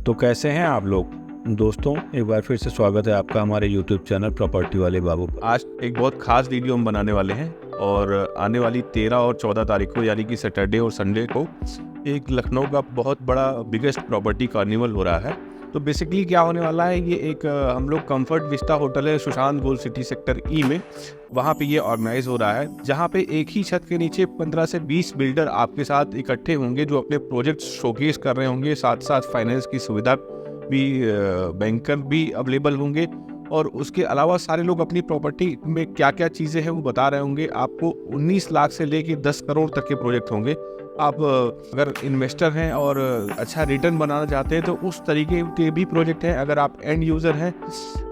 तो कैसे हैं आप लोग दोस्तों। एक बार फिर से स्वागत है आपका हमारे YouTube चैनल प्रॉपर्टी वाले बाबू पर। आज एक बहुत खास वीडियो हम बनाने वाले हैं और आने वाली 13 और 14 तारीख को यानी कि सैटरडे और संडे को एक लखनऊ का बहुत बड़ा बिगेस्ट प्रॉपर्टी कार्निवल हो रहा है। तो बेसिकली क्या होने वाला है, ये एक हम लोग कंफर्ट विस्टा होटल है सुशांत गोल्ड सिटी सेक्टर ई में, वहाँ पे ये ऑर्गेनाइज हो रहा है, जहाँ पे एक ही छत के नीचे 15 से 20 बिल्डर आपके साथ इकट्ठे होंगे जो अपने प्रोजेक्ट शोकेस कर रहे होंगे। साथ साथ फाइनेंस की सुविधा भी, बैंकर भी अवेलेबल होंगे और उसके अलावा सारे लोग अपनी प्रॉपर्टी में क्या क्या चीज़ें हैं वो बता रहे होंगे। आपको 19 लाख से लेके 10 करोड़ तक के प्रोजेक्ट होंगे। आप अगर इन्वेस्टर हैं और अच्छा रिटर्न बनाना चाहते हैं तो उस तरीके के भी प्रोजेक्ट हैं। अगर आप एंड यूज़र हैं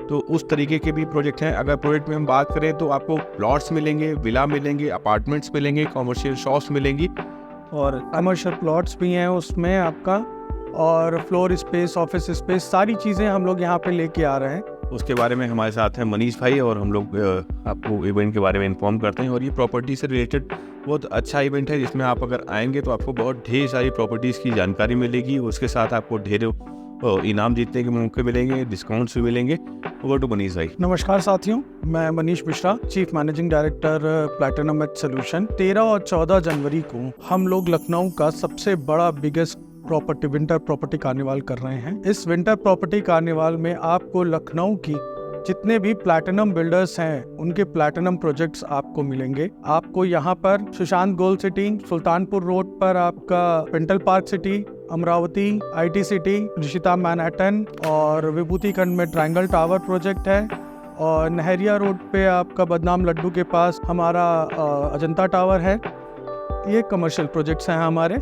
तो उस तरीके के भी प्रोजेक्ट हैं। अगर प्रोजेक्ट में हम बात करें तो आपको प्लॉट्स मिलेंगे, विला मिलेंगे, अपार्टमेंट्स मिलेंगे, कॉमर्शियल शॉप्स मिलेंगी और कमर्शियल प्लॉट्स भी हैं उसमें आपका, और फ्लोर स्पेस, ऑफिस स्पेस, सारी चीज़ें हम लोग यहाँ पे लेके आ रहे हैं। उसके बारे में हमारे साथ हैं मनीष भाई और हम लोग आपको इवेंट के बारे में इन्फॉर्म करते हैं। और ये प्रॉपर्टी से रिलेटेड बहुत अच्छा इवेंट है जिसमें आप अगर आएंगे तो आपको बहुत ढेर सारी प्रॉपर्टीज़ की जानकारी मिलेगी। उसके साथ आपको ढेर इनाम जीतने के मौके मिलेंगे, डिस्काउंट्स भी मिलेंगे। ओवर टू मनीष भाई। नमस्कार साथियों, मैं Manish Mishra, chief managing director platinum H solution. 13 और 14 जनवरी को हम लोग लखनऊ का सबसे बड़ा बिगेस्ट विंटर प्रॉपर्टी कार्निवाल कर रहे हैं। इस विंटर प्रॉपर्टी कार्निवाल में आपको लखनऊ की जितने भी प्लैटिनम बिल्डर्स हैं उनके प्लैटिनम प्रोजेक्ट्स आपको मिलेंगे। आपको यहाँ पर Sushant gold city, Sultanpur road पर आपका Pental park city, Amaravati IT city, Rishita Manhattan और विभूति खंड में ट्रायंगल टावर प्रोजेक्ट है, और नहरिया रोड पे आपका बदनाम लड्डू के पास हमारा अजंता टावर है। ये कमर्शियल प्रोजेक्ट्स हैं हमारे।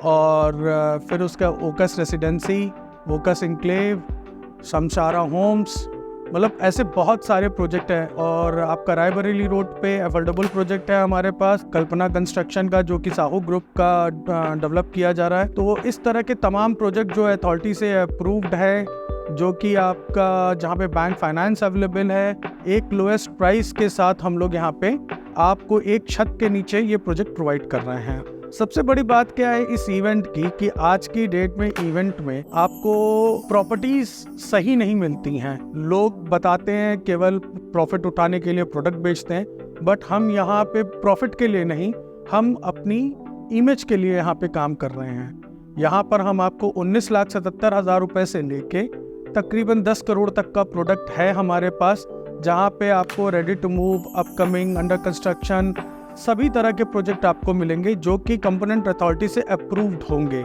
और फिर उसका ओकस रेसिडेंसी, ओकस इंक्लेव, शमशारा होम्स, मतलब ऐसे बहुत सारे प्रोजेक्ट हैं। और आपका रायबरेली रोड पे अफोर्डेबल प्रोजेक्ट है हमारे पास, कल्पना कंस्ट्रक्शन का, जो कि साहू ग्रुप का डेवलप किया जा रहा है। तो इस तरह के तमाम प्रोजेक्ट जो अथॉरिटी से अप्रूव्ड है, जो कि आपका जहाँ पे बैंक फाइनेंस अवेलेबल है, एक लोएस्ट प्राइस के साथ हम लोग यहाँ पे आपको एक छत के नीचे ये प्रोजेक्ट प्रोवाइड कर रहे हैं। सबसे बड़ी बात क्या है इस इवेंट की कि आज की डेट में इवेंट में आपको प्रॉपर्टीज सही नहीं मिलती हैं। लोग बताते हैं केवल प्रॉफिट उठाने के लिए प्रोडक्ट बेचते हैं, बट हम यहाँ पे प्रॉफिट के लिए नहीं, हम अपनी इमेज के लिए यहाँ पे काम कर रहे हैं। यहाँ पर हम आपको 19,77,000 रुपए से लेके तकरीबन 10 करोड़ तक का प्रोडक्ट है हमारे पास, जहाँ पे आपको ready to move, upcoming, under construction सभी तरह के प्रोजेक्ट आपको मिलेंगे जो कि कंपोनेंट अथॉरिटी से अप्रूव्ड होंगे,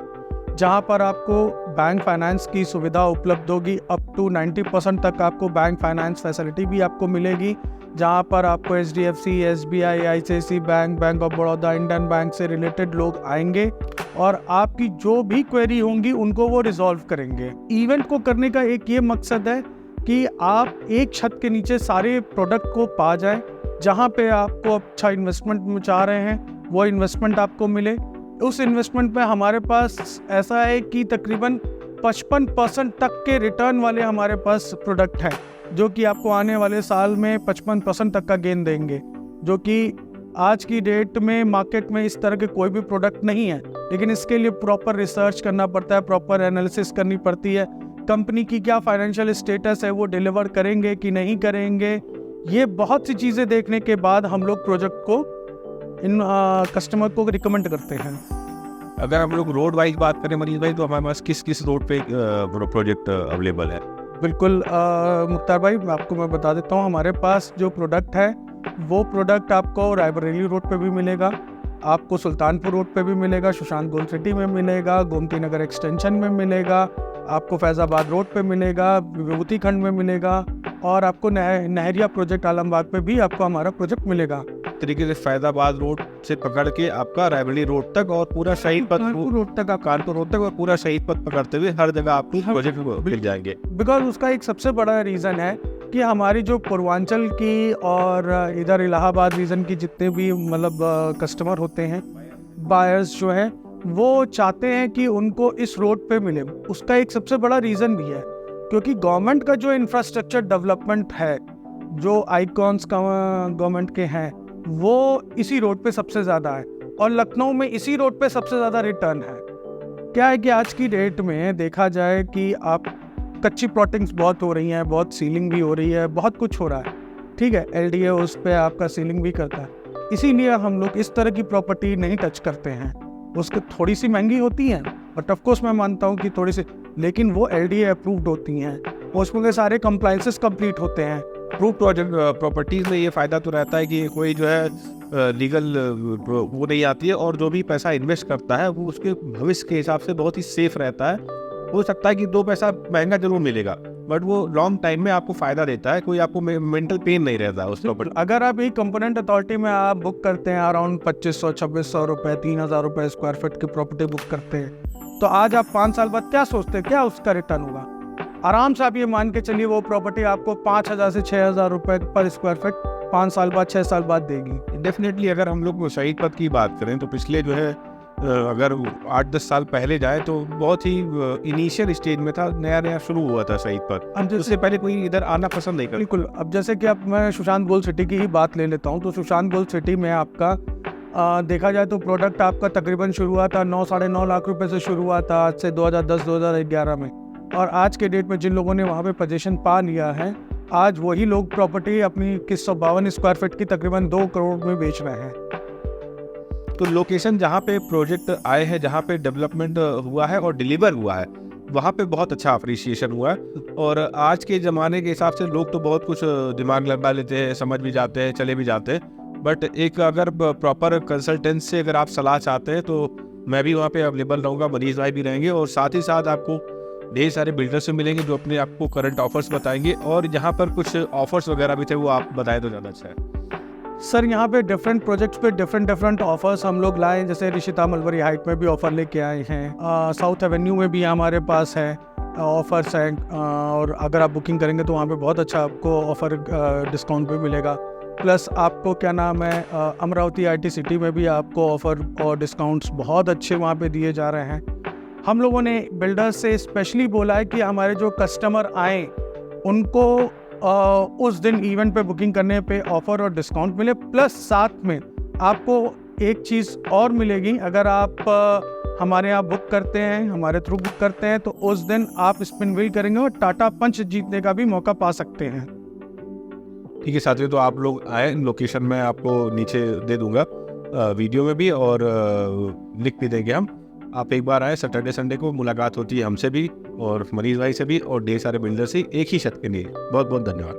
जहां पर आपको बैंक फाइनेंस की सुविधा उपलब्ध होगी। अप टू 90% तक आपको बैंक फाइनेंस फैसिलिटी भी आपको मिलेगी, जहां पर आपको HDFC, SBI, ICICI bank, bank of Baroda, Indian bank से रिलेटेड लोग आएंगे और आपकी जो भी क्वेरी होंगी उनको वो रिजॉल्व करेंगे। इवेंट को करने का एक ये मकसद है कि आप एक छत के नीचे सारे प्रोडक्ट को पा जाएं, जहाँ पे आपको अच्छा इन्वेस्टमेंट में चाह रहे हैं वो इन्वेस्टमेंट आपको मिले। उस इन्वेस्टमेंट में हमारे पास ऐसा है कि तकरीबन 55% तक के रिटर्न वाले हमारे पास प्रोडक्ट हैं, जो कि आपको आने वाले साल में 55% तक का गेन देंगे, जो कि आज की डेट में मार्केट में इस तरह के कोई भी प्रोडक्ट नहीं है। लेकिन इसके लिए प्रॉपर रिसर्च करना पड़ता है, प्रॉपर एनालिसिस करनी पड़ती है, कंपनी की क्या फाइनेंशियल स्टेटस है, वो डिलीवर करेंगे कि नहीं करेंगे। ये बहुत सी चीज़ें देखने के बाद हम लोग प्रोजेक्ट को इन कस्टमर को रिकमेंड करते हैं। अगर हम लोग रोड वाइज बात करें मनीष भाई, तो हमारे पास किस किस रोड पे प्रोजेक्ट अवेलेबल है? बिल्कुल मुख्तार भाई, आपको मैं बता देता हूँ, हमारे पास जो प्रोडक्ट है वो प्रोडक्ट आपको रायबरेली रोड पे भी मिलेगा, आपको सुल्तानपुर रोड पे भी मिलेगा, सुशांत गोल्ड सिटी में मिलेगा, गोमती नगर एक्सटेंशन में मिलेगा, आपको फैजाबाद रोड पे मिलेगा, विभूति खंड में मिलेगा, और आपको नहरिया प्रोजेक्ट आलमबाग पे भी आपको हमारा प्रोजेक्ट मिलेगा। तरीके से फैजाबाद रोड से पकड़ के आपका रायबरेली रोड तक और पूरा शहीद पथ रोड तक, कानपुर रोड तक और पूरा शहीद पथ पकड़ते हुए हर जगह आपको प्रोजेक्ट मिल जाएंगे। बिकॉज उसका एक सबसे बड़ा रीज़न है कि हमारी जो पूर्वांचल की और इधर इलाहाबाद रीजन की जितने भी मतलब कस्टमर होते हैं, बायर्स जो हैं, वो चाहते हैं कि उनको इस रोड पे मिले। उसका एक सबसे बड़ा रीज़न भी है क्योंकि गवर्नमेंट का जो इंफ्रास्ट्रक्चर डेवलपमेंट है, जो आइकॉन्स गवर्नमेंट के हैं, वो इसी रोड पे सबसे ज़्यादा है, और लखनऊ में इसी रोड पे सबसे ज़्यादा रिटर्न है। क्या है कि आज की डेट में देखा जाए कि आप कच्ची प्लॉटिंग्स बहुत हो रही हैं, बहुत सीलिंग भी हो रही है, बहुत कुछ हो रहा है, ठीक है। LDA उस पर आपका सीलिंग भी करता है, इसीलिए हम लोग इस तरह की प्रॉपर्टी नहीं टच करते हैं। उसकी थोड़ी सी महंगी होती हैं, बट ऑफकोर्स मैं मानता हूँ कि थोड़ी सी, लेकिन वो LDA अप्रूव्ड होती हैं, उसमें के सारे कंप्लाइंसेस कंप्लीट होते हैं। प्रूव प्रॉपर्टीज़ में ये फ़ायदा तो रहता है कि कोई जो है लीगल वो नहीं आती है, और जो भी पैसा इन्वेस्ट करता है वो उसके भविष्य के हिसाब से बहुत ही सेफ रहता है। हो सकता है कि 2 पैसा महंगा जरूर मिलेगा, बट वो लॉन्ग टाइम में आपको फ़ायदा देता है, कोई आपको मेंटल पेन नहीं रहता उस प्रॉपर्टी। अगर आप एक कंपोनेंट अथॉरिटी में आप बुक करते हैं अराउंड 2500-2600 रुपये, 3000 रुपये स्क्वायर फीट की प्रॉपर्टी बुक करते हैं, तो आज आप 5 साल बाद क्या सोचते हैं, क्या उसका रिटर्न होगा? आराम से आप ये मान के चलिए वो प्रॉपर्टी आपको 5000 से 6000 रुपये पर स्क्वायर फीट 5 साल बाद 6 साल बाद देगी। डेफिनेटली अगर हम लोग शहीद पथ की बात करें तो पिछले जो है अगर 8-10 साल पहले जाए तो बहुत ही इनिशियल स्टेज में था, नया नया शुरू हुआ था शहीद पथ। उससे पहले कोई इधर आना पसंद नहीं करता। बिल्कुल। अब जैसे कि अब मैं सुशांत गोल्ड सिटी की ही बात ले लेता हूँ, तो सुशांत गोल्ड सिटी में आपका देखा जाए तो प्रोडक्ट आपका तकरीबन शुरू हुआ था 9-9.5 लाख रुपए से शुरू हुआ था, आज से 2010-2011 में। और आज के डेट में जिन लोगों ने वहाँ पे पोजीशन पा लिया है, आज वही लोग प्रॉपर्टी अपनी 2152 स्क्वायर फीट की तकरीबन 2 करोड़ में बेच रहे हैं। तो लोकेशन जहाँ पे प्रोजेक्ट आए हैं, जहाँ पे डेवलपमेंट हुआ है और डिलीवर हुआ है, वहाँ पे बहुत अच्छा अप्रिसिएशन हुआ है। और आज के ज़माने के हिसाब से लोग तो बहुत कुछ दिमाग लगा लेते हैं, समझ भी जाते हैं, चले भी जाते हैं, बट एक अगर प्रॉपर कंसल्टेंट से अगर आप सलाह चाहते हैं तो मैं भी वहाँ पे अवेलेबल रहूँगा, मनीष भाई भी रहेंगे, और साथ ही साथ आपको ढेर सारे बिल्डर्स से मिलेंगे जो अपने आपको करंट ऑफर्स बताएंगे। और यहाँ पर कुछ ऑफर्स वगैरह भी थे, वो आप बताएं तो ज़्यादा अच्छा है। सर यहाँ पे डिफरेंट प्रोजेक्ट्स पे डिफरेंट ऑफर्स हम लोग लाए, जैसे ऋषिता मलबरी हाइट में भी ऑफर लेके आए हैं, साउथ एवेन्यू में भी हमारे पास है ऑफर्स हैं, और अगर आप बुकिंग करेंगे तो वहाँ पे बहुत अच्छा आपको ऑफर डिस्काउंट भी मिलेगा। प्लस आपको क्या नाम है, अमरावती IT सिटी में भी आपको ऑफर और डिस्काउंट्स बहुत अच्छे वहाँ पे दिए जा रहे हैं। हम लोगों ने बिल्डर्स से स्पेशली बोला है कि हमारे जो कस्टमर आए उनको उस दिन इवेंट पे बुकिंग करने पे ऑफर और डिस्काउंट मिले, प्लस साथ में आपको एक चीज़ और मिलेगी, अगर आप हमारे यहाँ बुक करते हैं, हमारे थ्रू बुक करते हैं, तो उस दिन आप स्पिन व्हील करेंगे और टाटा पंच जीतने का भी मौका पा सकते हैं। ठीक है साथियों, तो आप लोग आए, लोकेशन मैं आपको नीचे दे दूंगा वीडियो में भी, और लिख भी देंगे हम। आप एक बार आए, सैटरडे संडे को मुलाकात होती है हमसे भी और मनीष भाई से भी और ढेर सारे बिल्डर से एक ही छत के लिए। बहुत बहुत धन्यवाद।